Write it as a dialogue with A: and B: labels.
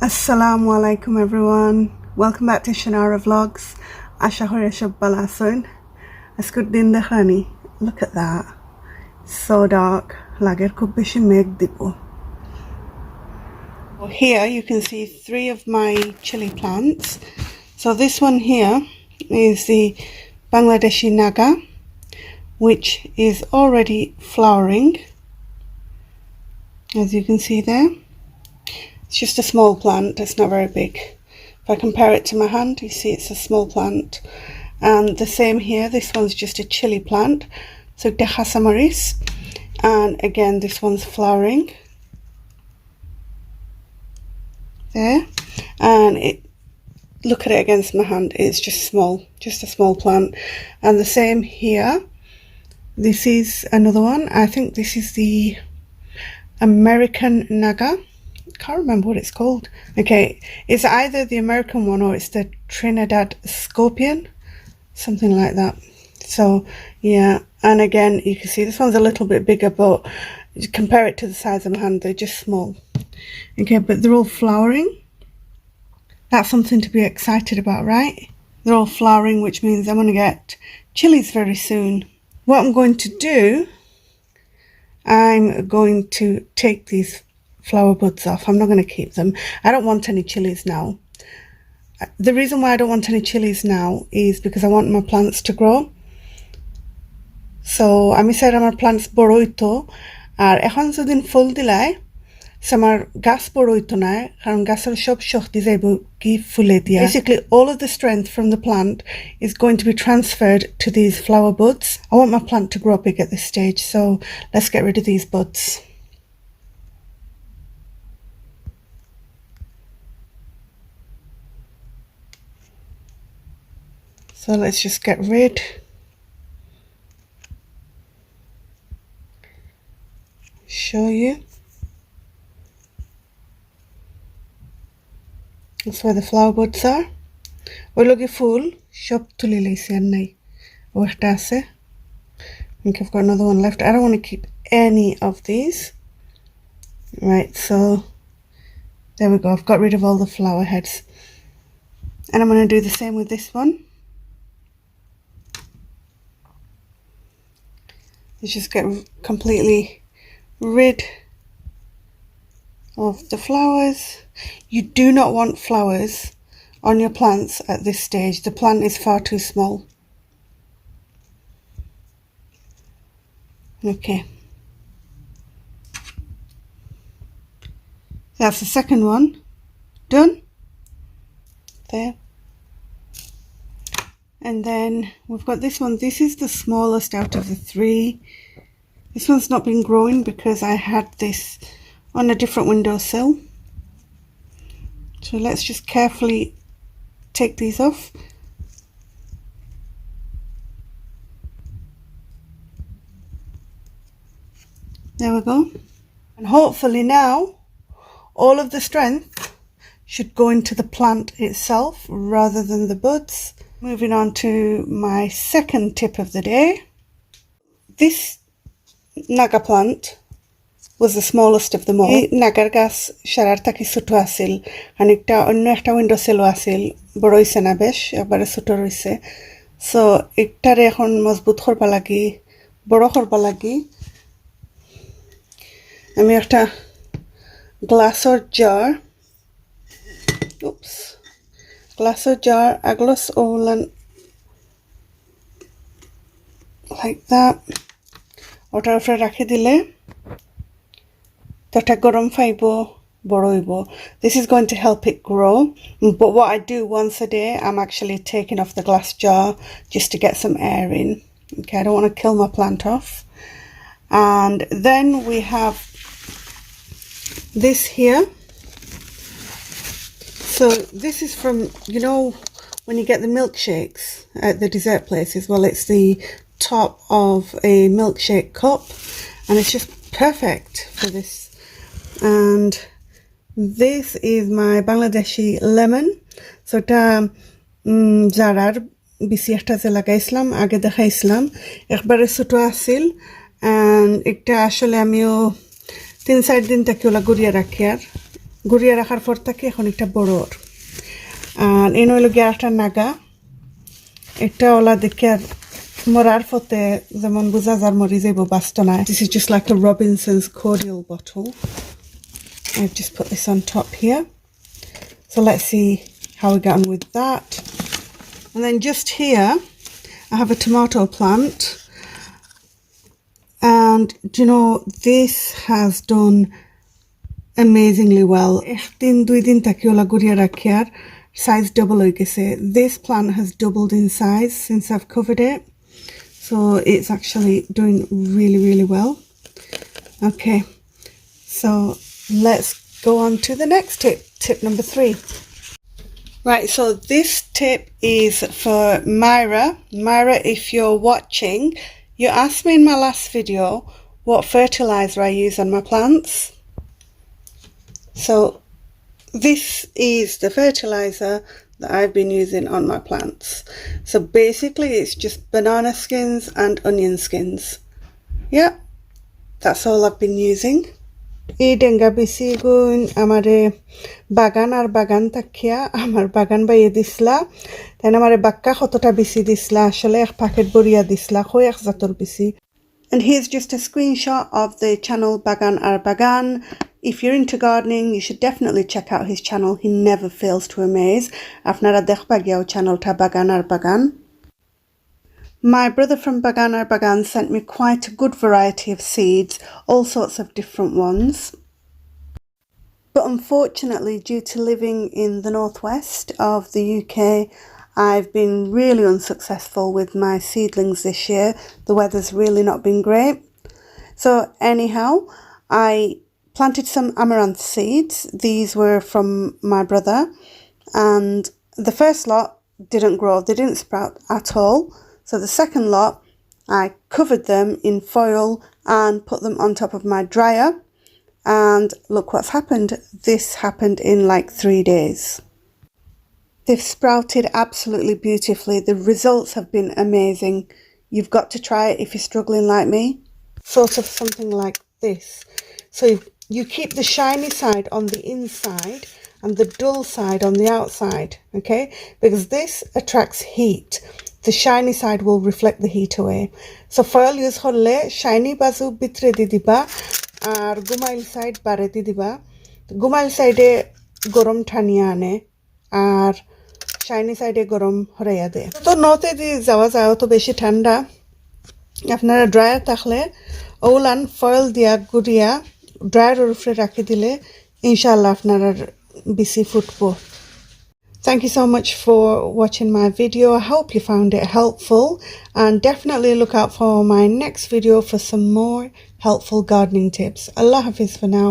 A: Assalamu alaikum everyone. Welcome back to Shanara Vlogs. Shokher Balasun. Askud din dekhani. Look at that. So dark. Lager kubbish meg dipo. Here you can see 3 of my chili plants. So this one here is the Bangladeshi Naga, which is already flowering, as you can see there. It's just a small plant, it's not very big. If I compare it to my hand, you see it's a small plant. And the same here, this one's just a chili plant, so deja samaris. And again, this one's flowering. There. And look at it against my hand, it's just small, just a small plant. And the same here. This is another one. I think this is the American Naga. Can't remember what it's called. Okay, it's either the American one or it's the Trinidad Scorpion, something like that. So yeah, and again you can see this one's a little bit bigger, but you compare it to the size of my hand, they're just small. Okay, but they're all flowering. That's something to be excited about, right? They're all flowering, which means I'm going to get chilies very soon. What I'm going to do, I'm going to take these flower buds off. I'm not going to keep them. I don't want any chilies now. The reason why I don't want any chilies now is because I want my plants to grow. So আমি চাই আমার plants বড় হইতো, আর এখন যদি ফুল দিলাই আমার গাছ বড় হইতো না, কারণ গাছের সব শক্তি যাইব কি ফুলে দিয়া. Basically all of the strength from the plant is going to be transferred to these flower buds. I want my plant to grow big at this stage, so let's get rid of these buds. So let's just get rid. Show you. That's where the flower buds are. We're looking full. Shop tuli laisi annai. Oita ase. I think I've got another one left. I don't want to keep any of these. Right, so there we go. I've got rid of all the flower heads. And I'm going to do the same with this one. Let's just get completely rid of the flowers. You do not want flowers on your plants at this stage. The plant is far too small. Okay. That's the second one. Done. There. And then we've got this one. This is the smallest out of the 3. This one's not been growing because I had this on a different windowsill. So let's just carefully take these off. There we go. And hopefully now all of the strength should go into the plant itself rather than the buds. Moving on to my second tip of the day. This Naga plant was the smallest of them all. Nagar gas sharar taki ছোট আছিল, খানিকটা অন্য একটা window সেলও আছিল, বড় হইছে না বেশ, একবারে ছোট রইছে। সো একটারে এখন মজবুত করবা লাগি, বড় করবা লাগি আমি একটা গ্লাসের jar, glassor jar, a glass olan like that. Otar upre rakhi dile tata gorom paibo, boro hoibo. This is going to help it grow. But what I do once a day, I'm actually taking off the glass jar just to get some air in. Okay, I don't want to kill my plant off. And then we have this here. So this is from, you know, when you get the milkshakes at the dessert places, well, it's the top of a milkshake cup, and it's just perfect for this. And this is my Bangladeshi lemon. So ta zarar bisi ekta je lagaislam, age dekhaislam, ekbare choto asil, and ekta ashole amio 3-4 din taki ola guriye rakhi ar গুড়িয়ে রাখার পর থেকে এখন একটা বড়র আর এই হইল গিয়ে একটা নাগা এটা ওলা দেখে আর মরার ফতে যেমন বোঝা যার মরি যাইব বাস্ত না this is just like a Robinson's cordial bottle. I've just put this on top here, so let's see how we get on with that. And then just here I have a tomato plant, and do you know, this has done amazingly well. Ekdin dui din taki ola guriya rakhyar size double hoye geche. This plant has doubled in size since I've covered it, so it's actually doing really well. Okay, so let's go on to the next tip number 3. Right, so this tip is for Myra. Myra, if you're watching, you asked me in my last video what fertilizer I use on my plants. So this is the fertilizer that I've been using on my plants. So basically it's just banana skins and onion skins. Yeah, that's all I've been using. এই ডেঙ্গা বেশি গুণ আমারে বাগান আর বাগান তাকিয়া আমার বাগান বাইয়ে দিসলা তাই আমারে বাক্কা কতটা বেশি দিসলা আসলে এক প্যাকেট বড়িয়া দিসলা কয় এক জাতর বেশি. And here's just a screenshot of the channel Bagan ar Bagan. If you're into gardening, you should definitely check out his channel. He never fails to amaze. Apnara dekhba gyao channel ta Bagan ar Bagan. My brother from Bagan ar Bagan sent me quite a good variety of seeds, all sorts of different ones. But unfortunately, due to living in the northwest of the UK, I've been really unsuccessful with my seedlings this year. The weather's really not been great. So anyhow, I planted some amaranth seeds. These were from my brother, and the first lot didn't grow. They didn't sprout at all. So the second lot, I covered them in foil and put them on top of my dryer. And look what's happened. This happened in like 3 days. They've sprouted absolutely beautifully. The results have been amazing. You've got to try it if you're struggling like me. Sort of something like this. So you keep the shiny side on the inside and the dull side on the outside, okay? Because this attracts heat. The shiny side will reflect the heat away. So foil use holle shiny bazu bitre di diba ar gumail side bare di diba. Gumail side e gorom thaniya ane R shiny সাইডে গরম হরাইয়া দেয় তো নতে দি যাওয়া যায় তো বেশি ঠান্ডা আপনারা ড্রায়ার থাকলে ওলান ফয়েল দিয়া গুড়িয়া ড্রায়ারের উপরে রাখি দিলে ইনশাআল্লাহ আপনারা বেশি ফুটবো. Thank you so much for watching my video. I hope you found it helpful, and definitely look out for my next video for some more helpful gardening tips. Allah Hafiz for now.